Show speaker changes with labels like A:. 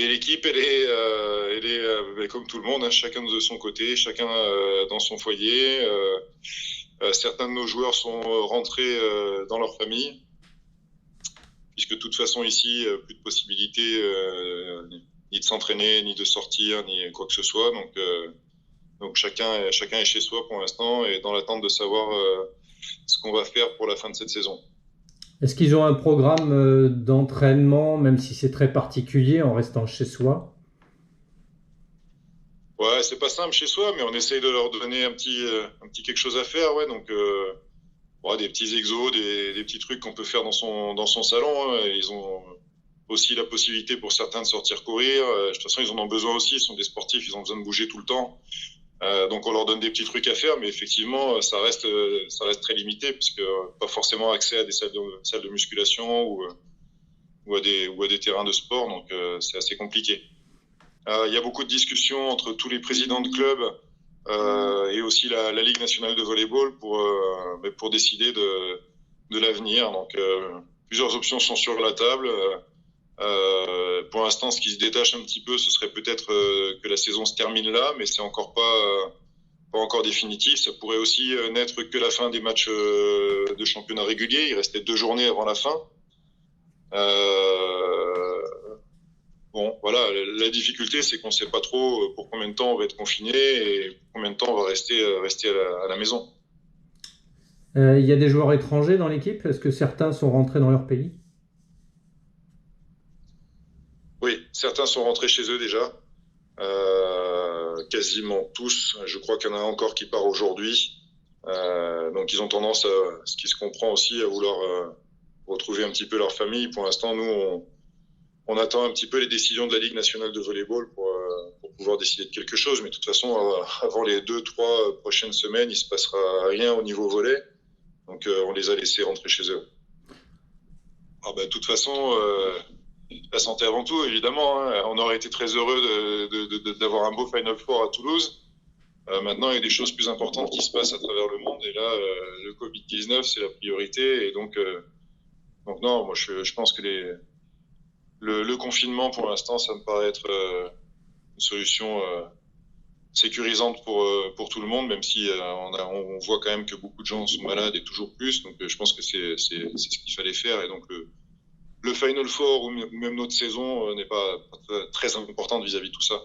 A: Mais l'équipe, elle est comme tout le monde, hein, chacun de son côté, chacun dans son foyer. Certains de nos joueurs sont rentrés dans leur famille, puisque de toute façon ici, plus de possibilités ni de s'entraîner, ni de sortir, ni quoi que ce soit. Donc chacun est chez soi pour l'instant et dans l'attente de savoir ce qu'on va faire pour la fin de cette saison.
B: Est-ce qu'ils ont un programme d'entraînement, même si c'est très particulier, en restant chez soi?
A: Ouais, c'est pas simple chez soi, mais on essaye de leur donner un petit quelque chose à faire, ouais. Donc ouais, des petits exos, des petits trucs qu'on peut faire dans son salon, hein. Ils ont aussi la possibilité pour certains de sortir courir. De toute façon, ils en ont besoin aussi. Ils sont des sportifs, ils ont besoin de bouger tout le temps. Donc on leur donne des petits trucs à faire, mais effectivement, ça reste très limité puisque pas forcément accès à des salles de musculation ou à des terrains de sport. Donc c'est assez compliqué. Il y a beaucoup de discussions entre tous les présidents de clubs et aussi la Ligue nationale de volleyball pour décider de l'avenir. Donc plusieurs options sont sur la table. Pour l'instant, ce qui se détache un petit peu, ce serait peut-être que la saison se termine là, mais c'est encore pas encore définitif. Ça pourrait aussi n'être que la fin des matchs de championnat régulier. Il restait 2 journées avant la fin. Euh, bon, voilà, la difficulté, c'est qu'on ne sait pas trop pour combien de temps on va être confiné et pour combien de temps on va rester à la maison.
B: Il y a des joueurs étrangers dans l'équipe? Est-ce que certains sont rentrés dans leur pays?
A: Oui, certains sont rentrés chez eux déjà. Quasiment tous. Je crois qu'il y en a un encore qui part aujourd'hui. Donc ils ont tendance, ce qui se comprend aussi, à vouloir retrouver un petit peu leur famille. Pour l'instant, on attend un petit peu les décisions de la Ligue nationale de volleyball pour pouvoir décider de quelque chose. Mais de toute façon, avant les 2, 3 prochaines semaines, il se passera rien au niveau volley. Donc on les a laissés rentrer chez eux. Ah bah, de toute façon, la santé avant tout, évidemment, hein. On aurait été très heureux d'avoir un beau Final Four à Toulouse. Maintenant, il y a des choses plus importantes qui se passent à travers le monde. Et là, le Covid-19, c'est la priorité. Et donc non, moi, je pense que le confinement, pour l'instant, ça me paraît être une solution sécurisante pour tout le monde, même si on voit quand même que beaucoup de gens sont malades et toujours plus. Donc, je pense que c'est ce qu'il fallait faire. Et donc, le Final Four ou même notre saison n'est pas très importante vis-à-vis de tout ça.